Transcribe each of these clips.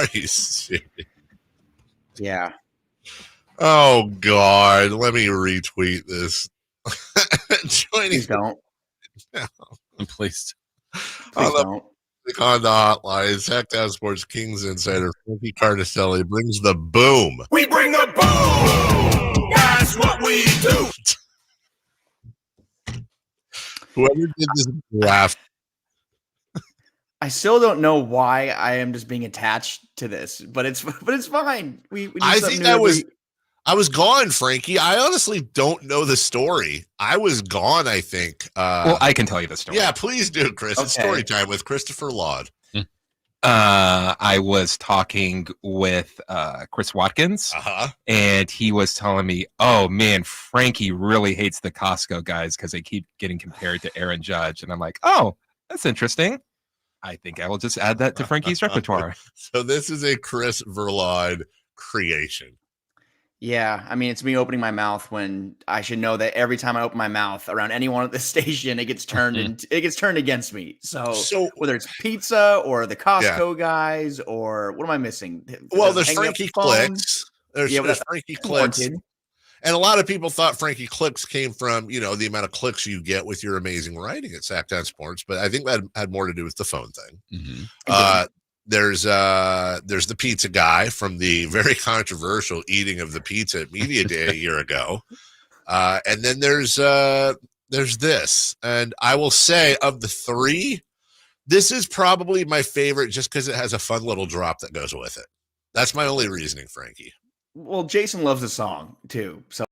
Are you serious? Yeah. Oh God, let me retweet this. Please don't. No. Please don't. On the hotline, Sactown Sports Kings insider Frankie Cartoscelli brings the boom. We bring the boom. That's what we do. Whoever did this laughed. I still don't know why I am just being attached to this, but it's fine. We do I something think new I was gone, Frankie. I honestly don't know the story. I was gone, I think. well, I can tell you the story. Yeah, please do, Chris. It's story time with Christopher Laud. I was talking with Chris Watkins, and he was telling me, oh, man, Frankie really hates the Costco guys because they keep getting compared to Aaron Judge. And I'm like, oh, that's interesting. I think I will just add that to Frankie's repertoire. So this is a Chris Verlaud creation. Yeah, I mean, it's me opening my mouth when I should know that every time I open my mouth around anyone at the station, it gets turned against me. So whether it's pizza or the Costco guys or what am I missing? Well, there's Frankie Clicks. There's Frankie Clicks. And a lot of people thought Frankie Clicks came from, the amount of clicks you get with your amazing writing at Sactown Sports, but I think that had more to do with the phone thing. Mm-hmm. There's the pizza guy from the very controversial eating of the pizza at Media Day a year ago. And then there's this. And I will say, of the three, this is probably my favorite just because it has a fun little drop that goes with it. That's my only reasoning, Frankie. Well, Jason loves the song too. So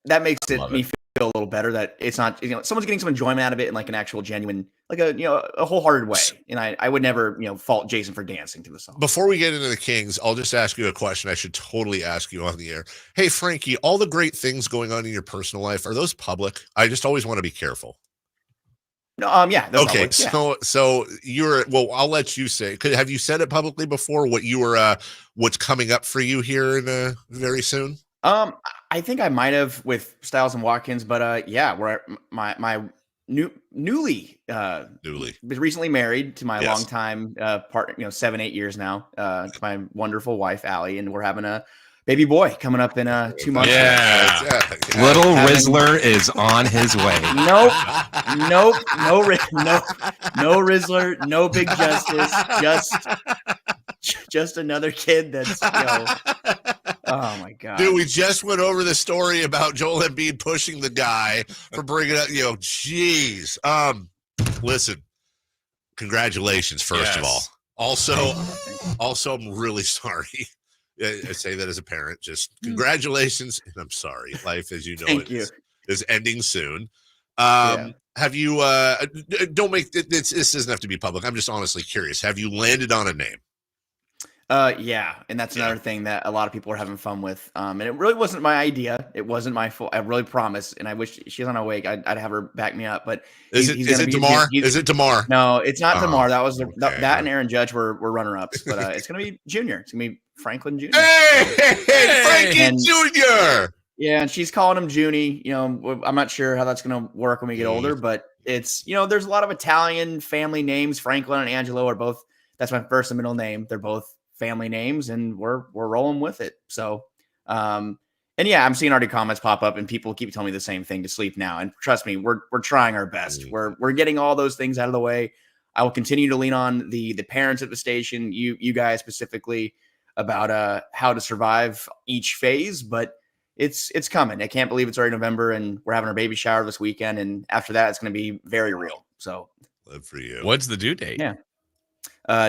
that makes me feel a little better that it's not, someone's getting some enjoyment out of it in like an actual genuine, like a wholehearted way. And I would never, fault Jason for dancing to the song. Before we get into the Kings, I'll just ask you a question I should totally ask you on the air. Hey, Frankie, all the great things going on in your personal life, are those public? I just always want to be careful. No, yeah. Okay, public, so I'll let you say. Have you said it publicly before? What you were, what's coming up for you here in very soon? I think I might have with Styles and Watkins, but we're my newly recently married to my longtime partner, 7-8 years now, to my wonderful wife Allie, and we're having a baby boy coming up in 2 months. Little Rizzler is on his way. Nope, no Rizzler, no Big Justice, just another kid that's oh my God. Dude, we just went over the story about Joel Embiid pushing the guy for bringing up, geez. Listen, congratulations, first of all. Also, I'm really sorry. I say that as a parent. Just congratulations, and I'm sorry. Life, as you know, is ending soon. Have you? Don't make this doesn't have to be public. I'm just honestly curious. Have you landed on a name? And that's another thing that a lot of people are having fun with. And it really wasn't my idea. It wasn't my fault. I really promise. And I wish she's on awake. I'd have her back me up. But is it Damar? Is it Damar? No, it's not Damar. That was that and Aaron Judge were runner ups. But it's gonna be Junior. It's gonna be Franklin Jr. Hey, Frankie Jr. Yeah, and she's calling him Junie. I'm not sure how that's gonna work when we get older, but it's there's a lot of Italian family names. Franklin and Angelo are both. That's my first and middle name. They're both family names, and we're rolling with it. So, I'm seeing already comments pop up, and people keep telling me the same thing to sleep now. And trust me, we're trying our best. We're getting all those things out of the way. I will continue to lean on the parents at the station, you guys specifically, about how to survive each phase. But it's coming. I can't believe it's already November, and we're having our baby shower this weekend, and after that, it's going to be very real. So, good for you. What's the due date? Yeah.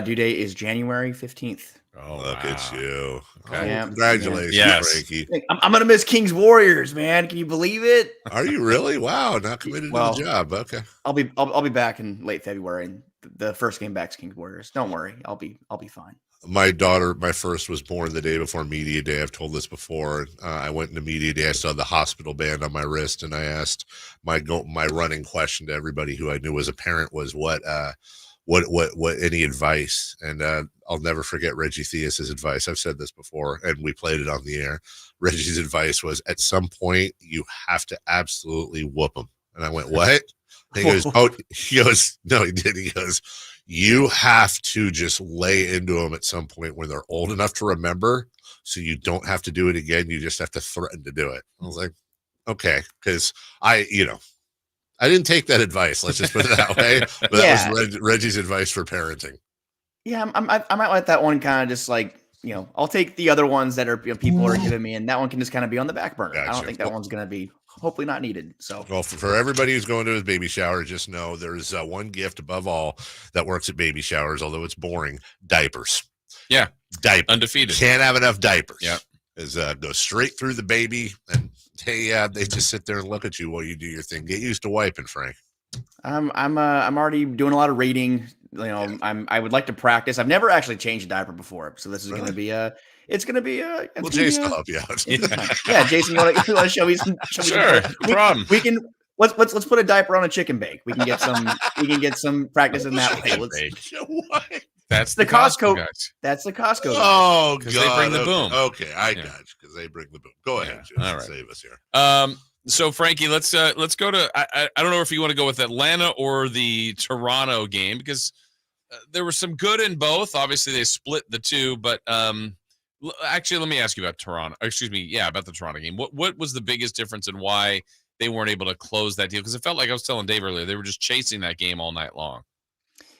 Due date is January 15th. Oh, look at you. Okay. Yeah. Congratulations, Frankie. I'm going to miss Kings Warriors, man. Can you believe it? Are you really? Wow. Not committed to the job. Okay. I'll be back in late February, and the first game back's Kings Warriors. Don't worry. I'll be fine. My daughter, my first, was born the day before Media Day. I've told this before. I went into Media Day. I saw the hospital band on my wrist, and I asked my running question to everybody who I knew was a parent was what any advice. And I'll never forget Reggie Theus's advice. I've said this before, and we played it on the air. Reggie's advice was, at some point you have to absolutely whoop him. And I went, what? And he goes, no, he didn't. He goes, You have to just lay into them at some point when they're old enough to remember, so you don't have to do it again. You just have to threaten to do it. I was like, okay, because I didn't take that advice. Let's just put it that way. But that was Reggie's advice for parenting. Yeah, I might let that one kind of just like, I'll take the other ones that are people are giving me, and that one can just kind of be on the back burner. Gotcha. I don't think that one's going to be hopefully not needed. So, well, for everybody who's going to his baby shower, just know there's one gift above all that works at baby showers, although it's boring: diapers. Yeah, diapers. Undefeated. Can't have enough diapers. Yeah, go straight through the baby, and they just sit there and look at you while you do your thing. Get used to wiping, Frank. I'm already doing a lot of reading. I would like to practice. I've never actually changed a diaper before, so this is going to be well, Jason will help you out. Yeah, Jason, you want to show me some? Sure, no problem. We can let's put a diaper on a chicken bake. We can get some practice in that way. That's the Costco guys. That's the Costco guys. Oh, because they bring the boom. Okay, I got you. Because they bring the boom. Go ahead, Jason. All right. Save us here. So Frankie, let's go to. I don't know if you want to go with Atlanta or the Toronto game, because there was some good in both. Obviously, they split the two, but actually, let me ask you about Toronto. Excuse me, about the Toronto game. What was the biggest difference in why they weren't able to close that deal? Because it felt like I was telling Dave earlier, they were just chasing that game all night long.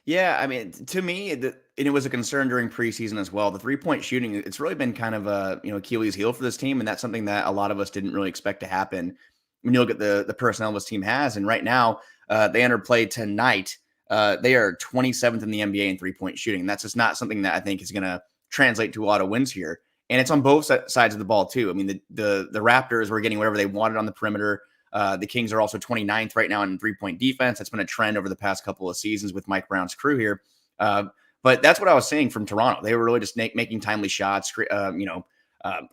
Yeah, I mean, to me, and it was a concern during preseason as well. The 3-point shooting, it's really been kind of a Achilles heel for this team, and that's something that a lot of us didn't really expect to happen. When you look at the personnel this team has, and right now they enter play tonight. They are 27th in the NBA in 3-point shooting. That's just not something that I think is going to translate to a lot of wins here. And it's on both sides of the ball too. I mean, the Raptors were getting whatever they wanted on the perimeter. The Kings are also 29th right now in 3-point defense. That's been a trend over the past couple of seasons with Mike Brown's crew here. But that's what I was saying from Toronto. They were really just making timely shots.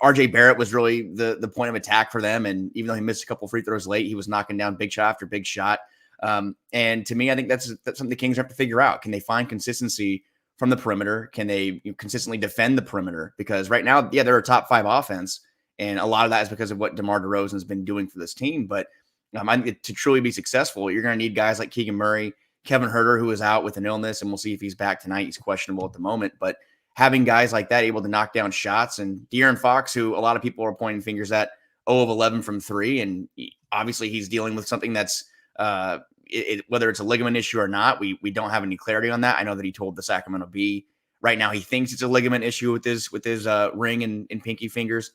RJ Barrett was really the point of attack for them. And even though he missed a couple free throws late, he was knocking down big shot after big shot. And to me, I think that's something the Kings have to figure out. Can they find consistency from the perimeter? Can they consistently defend the perimeter? Because right now, they're a top 5 offense. And a lot of that is because of what DeMar DeRozan has been doing for this team. But I think to truly be successful, you're going to need guys like Keegan Murray, Kevin Huerter, who is out with an illness, and we'll see if he's back tonight. He's questionable at the moment. But having guys like that able to knock down shots, and De'Aaron Fox, who a lot of people are pointing fingers at, 0 of 11 from 3. And obviously he's dealing with something that's whether it's a ligament issue or not, we don't have any clarity on that. I know that he told the Sacramento Bee right now he thinks it's a ligament issue with his ring and pinky fingers.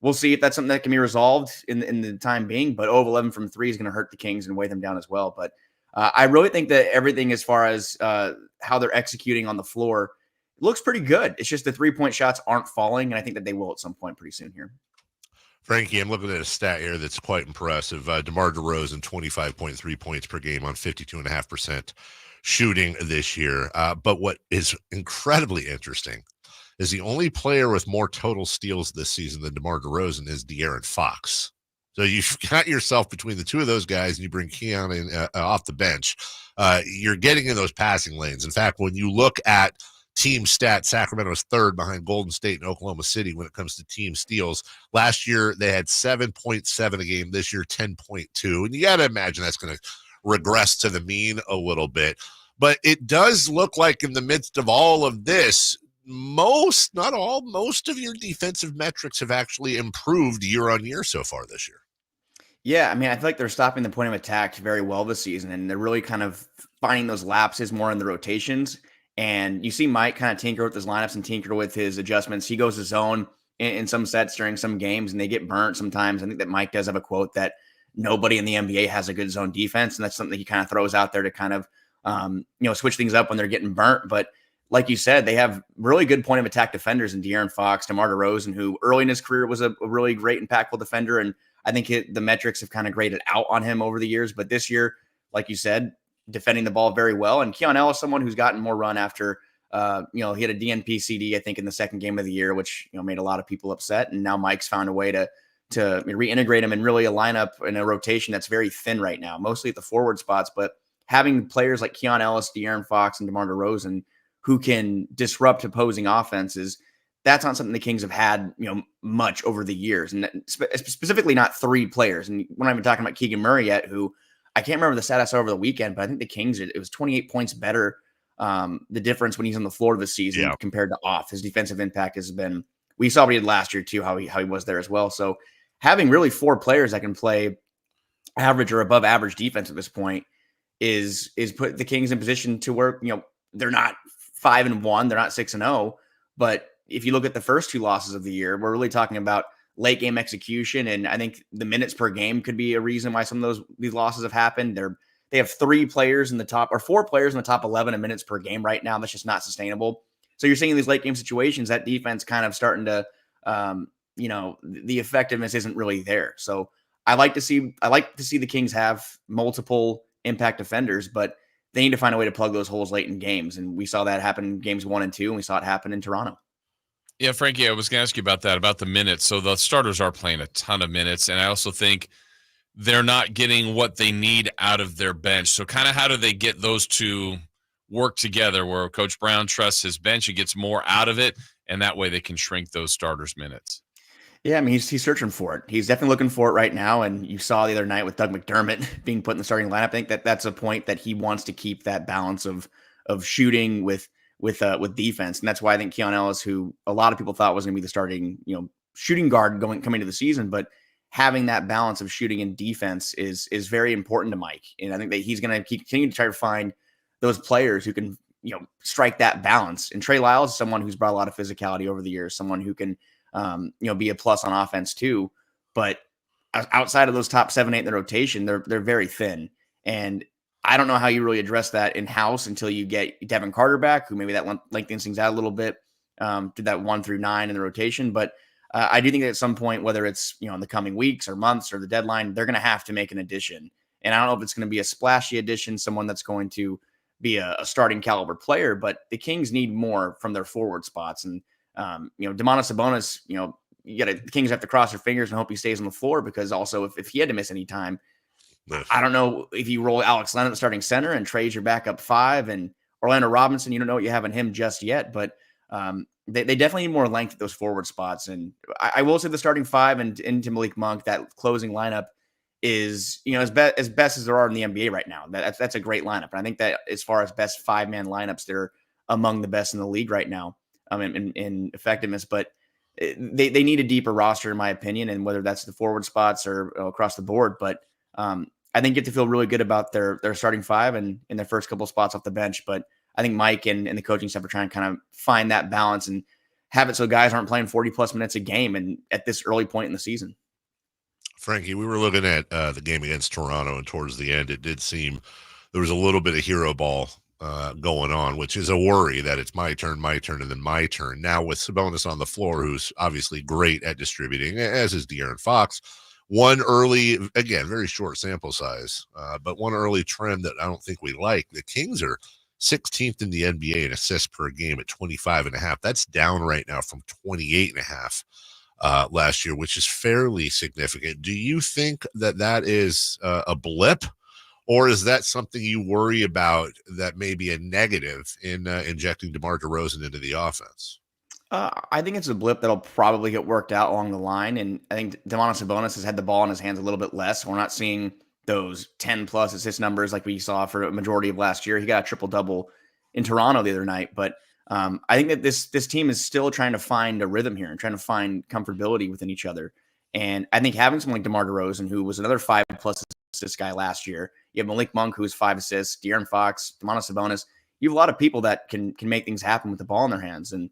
We'll see if that's something that can be resolved in the time being. But 0 of 11 from 3 is going to hurt the Kings and weigh them down as well. But I really think that everything as far as how they're executing on the floor looks pretty good. It's just the 3-point shots aren't falling, and I think that they will at some point pretty soon here. Frankie, I'm looking at a stat here that's quite impressive. DeMar DeRozan, 25.3 points per game on 52.5% shooting this year. But what is incredibly interesting is the only player with more total steals this season than DeMar DeRozan is De'Aaron Fox. So you've got yourself between the two of those guys, and you bring Keon in off the bench. You're getting in those passing lanes. In fact, when you look at team stats, Sacramento is 3rd behind Golden State and Oklahoma City when it comes to team steals. Last year, they had 7.7 a game. This year, 10.2. And you got to imagine that's going to regress to the mean a little bit. But it does look like in the midst of all of this, most of your defensive metrics have actually improved year on year so far this year. Yeah, I mean, I feel like they're stopping the point of attack very well this season, and they're really kind of finding those lapses more in the rotations. And you see Mike kind of tinker with his lineups and tinker with his adjustments. He goes to zone in some sets during some games, and they get burnt sometimes. I think that Mike does have a quote that nobody in the NBA has a good zone defense, and that's something he kind of throws out there to kind of switch things up when they're getting burnt. But like you said, they have really good point of attack defenders in De'Aaron Fox, DeMar DeRozan, who early in his career was a really great, impactful defender. And I think the metrics have kind of graded out on him over the years. But this year, like you said, defending the ball very well. And Keon Ellis, someone who's gotten more run after, he had a DNP CD, I think, in the second game of the year, which, made a lot of people upset. And now Mike's found a way to reintegrate him and really a lineup in a rotation that's very thin right now, mostly at the forward spots. But having players like Keon Ellis, De'Aaron Fox, and DeMar DeRozan who can disrupt opposing offenses, that's not something the Kings have had, much over the years, and specifically not 3 players. And we're not even talking about Keegan Murray yet, who I can't remember the stat I saw over the weekend, but I think the Kings, it was 28 points better the difference when he's on the floor this season compared to off. His defensive impact has been, we saw what he did last year too, how he was there as well. So having really 4 players that can play average or above average defense at this point is put the Kings in position to where, they're not 5-1, they're not 6-0, but if you look at the first 2 losses of the year, we're really talking about late game execution. And I think the minutes per game could be a reason why some of these losses have happened. They have 3 players in the top, or 4 players in the top 11 in minutes per game right now. That's just not sustainable. So you're seeing in these late game situations, that defense kind of starting to, the effectiveness isn't really there. So I like to see the Kings have multiple impact defenders, but they need to find a way to plug those holes late in games. And we saw that happen in games 1 and 2, and we saw it happen in Toronto. Yeah, Frankie, I was going to ask you about that, about the minutes. So the starters are playing a ton of minutes, and I also think they're not getting what they need out of their bench. So kind of how do they get those two work together where Coach Brown trusts his bench and gets more out of it, and that way they can shrink those starters' minutes? Yeah, I mean, he's searching for it. He's definitely looking for it right now. And you saw the other night with Doug McDermott being put in the starting lineup. I think that's a point that he wants to keep that balance of shooting with defense. And that's why I think Keon Ellis, who a lot of people thought was going to be the starting, shooting guard coming into the season, but having that balance of shooting and defense is very important to Mike. And I think that he's going to continue to try to find those players who can, strike that balance. And Trey Lyles is someone who's brought a lot of physicality over the years, someone who can, be a plus on offense too. But outside of those top 7-8 in the rotation, they're very thin. And I don't know how you really address that in house until you get Devin Carter back, who maybe that lengthens things out a little bit, did that 1 through 9 in the rotation. But I do think that at some point, whether it's, in the coming weeks or months or the deadline, they're going to have to make an addition. And I don't know if it's going to be a splashy addition, someone that's going to be a starting caliber player, but the Kings need more from their forward spots. And Domantas Sabonis, the Kings have to cross their fingers and hope he stays on the floor, because also if he had to miss any time, I don't know if you roll Alex Len at the starting center and trade your backup 5 and Orlando Robinson, you don't know what you have in him just yet, but they definitely need more length at those forward spots. And I will say the starting 5 and into Malik Monk, that closing lineup is, as best as there are in the NBA right now. That's a great lineup. And I think that as far as best 5-man lineups, they're among the best in the league right now. In effectiveness, but they need a deeper roster, in my opinion, and whether that's the forward spots or across the board. But I think you have to feel really good about their starting 5 and in their first couple spots off the bench. But I think Mike and the coaching staff are trying to kind of find that balance and have it so guys aren't playing 40+ minutes a game and at this early point in the season. Frankie, we were looking at the game against Toronto, and towards the end, it did seem there was a little bit of hero ball going on, which is a worry that it's my turn, and then my turn. Now with Sabonis on the floor, who's obviously great at distributing, as is De'Aaron Fox, one early, again, very short sample size, but one early trend that I don't think we like. The Kings are 16th in the NBA in assists per game at 25.5. That's down right now from 28.5 last year, which is fairly significant. Do you think that is a blip? Or is that something you worry about that may be a negative in injecting DeMar DeRozan into the offense? I think it's a blip that'll probably get worked out along the line. And I think Domantas Sabonis has had the ball in his hands a little bit less. We're not seeing those 10+ assist numbers like we saw for a majority of last year. He got a triple-double in Toronto the other night. But I think that this team is still trying to find a rhythm here and trying to find comfortability within each other. And I think having someone like DeMar DeRozan, who was another 5+ assist guy last year, you have Malik Monk, who's 5 assists, De'Aaron Fox, Domantas Sabonis. You have a lot of people that can make things happen with the ball in their hands. And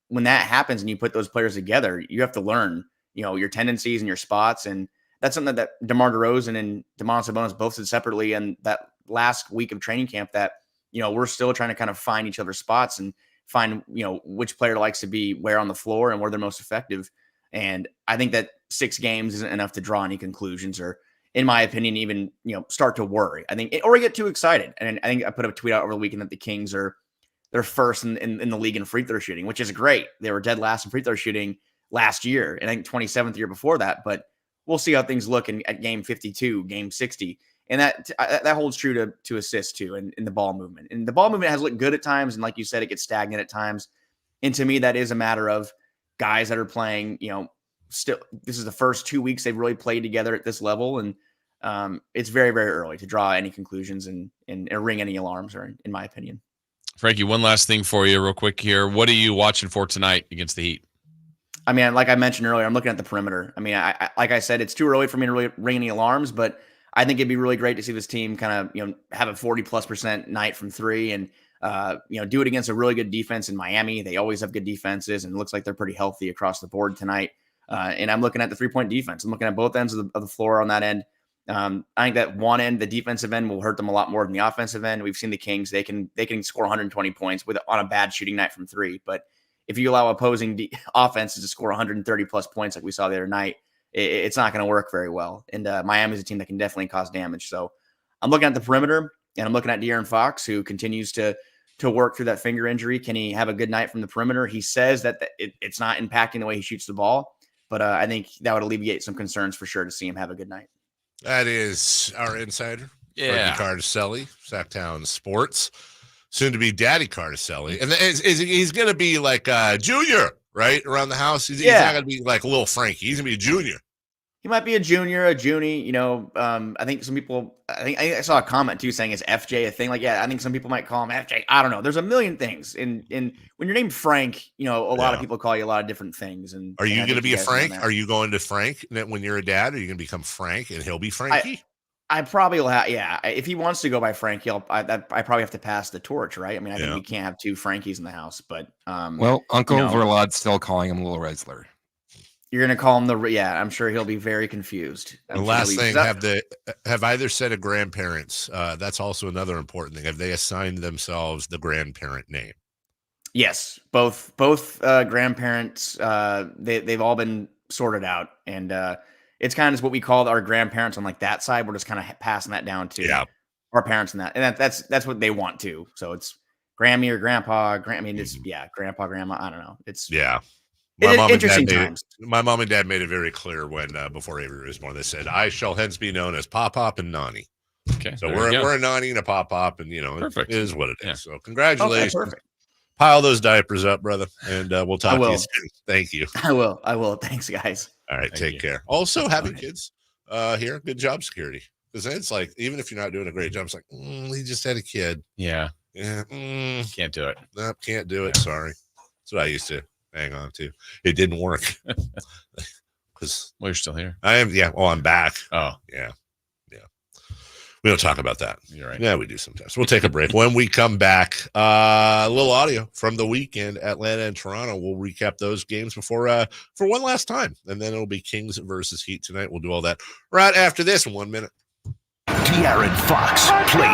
when that happens and you put those players together, you have to learn, your tendencies and your spots. And that's something that DeMar DeRozan and Domantas Sabonis both did separately. And that last week of training camp that, we're still trying to kind of find each other's spots and find, which player likes to be where on the floor and where they're most effective. And I think that 6 games isn't enough to draw any conclusions or, in my opinion, even, start to worry. I think, or get too excited. And I think I put a tweet out over the weekend that the Kings they're first in the league in free throw shooting, which is great. They were dead last in free throw shooting last year, and I think 27th year before that. But we'll see how things look at game 52, game 60. And that holds true to assists too, and in the ball movement. And the ball movement has looked good at times. And like you said, it gets stagnant at times. And to me, that is a matter of guys that are playing, still, this is the first 2 weeks they've really played together at this level. And it's very, very early to draw any conclusions and ring any alarms, or in my opinion. Frankie, one last thing for you real quick here. What are you watching for tonight against the Heat? I mean, like I mentioned earlier, I'm looking at the perimeter. I mean, I like I said, it's too early for me to really ring any alarms, but I think it'd be really great to see this team kind of, have a 40+% night from three and, do it against a really good defense in Miami. They always have good defenses, and it looks like they're pretty healthy across the board tonight. And I'm looking at the 3-point defense. I'm looking at both ends of the floor on that end. I think that one end, the defensive end, will hurt them a lot more than the offensive end. We've seen the Kings; they can score 120 points on a bad shooting night from three. But if you allow opposing offenses to score 130 plus points like we saw the other night, it's not going to work very well. And Miami's a team that can definitely cause damage. So I'm looking at the perimeter, and I'm looking at De'Aaron Fox, who continues to work through that finger injury. Can he have a good night from the perimeter? He says that it's not impacting the way he shoots the ball, but I think that would alleviate some concerns for sure to see him have a good night. That is our insider, Frankie Cartoscelli, Sactown Sports, soon to be Daddy Cartoscelli. And he's going to be like junior, right, around the house. He's not going to be like little Frankie. He's going to be a junior. He might be a junior, a junie. I think some people. I saw a comment too saying, "Is FJ a thing?" Like, yeah, I think some people might call him FJ. I don't know. There's a million things. And when you're named Frank, a lot of people call you a lot of different things. And are you going to be a Frank? Are you going to Frank when you're a dad? Are you going to become Frank and he'll be Frankie? I probably will have. Yeah, if he wants to go by Frankie, I probably have to pass the torch, right? I mean, I think we can't have two Frankies in the house. But well, Uncle Verlad's still calling him Little Rizzler. You're going to call him I'm sure he'll be very confused. The last thing, have either set of grandparents? That's also another important thing. Have they assigned themselves the grandparent name? Yes, both grandparents. They've all been sorted out, and it's kind of what we call our grandparents on like that side. We're just kind of passing that down to our parents and that, and that's what they want to. So it's Grammy or Grandpa. Grandpa, Grandma. I don't know. It's My mom and dad made it very clear when before Avery was born. They said, "I shall hence be known as Pop Pop and Nani." Okay, so we're a Nani and a Pop Pop, and perfect. It is what it is. Yeah. So congratulations. Okay, perfect. Pile those diapers up, brother, and we'll talk to you soon. Thank you. I will. Thanks, guys. All right, take care. Also, having kids here, good job security, because it's like even if you're not doing a great job, it's like he just had a kid. Yeah. Can't do it. Nope, can't do it. Sorry. That's what I used to hang on to. It didn't work. Because you're still here. I am. Yeah. Oh, I'm back. Oh, yeah. We don't talk about that. You're right. Yeah, we do sometimes. We'll take a break. When we come back, a little audio from the weekend, Atlanta and Toronto. We'll recap those games for one last time, and then it'll be Kings versus Heat tonight. We'll do all that right after this in 1 minute. De'Aaron Fox plays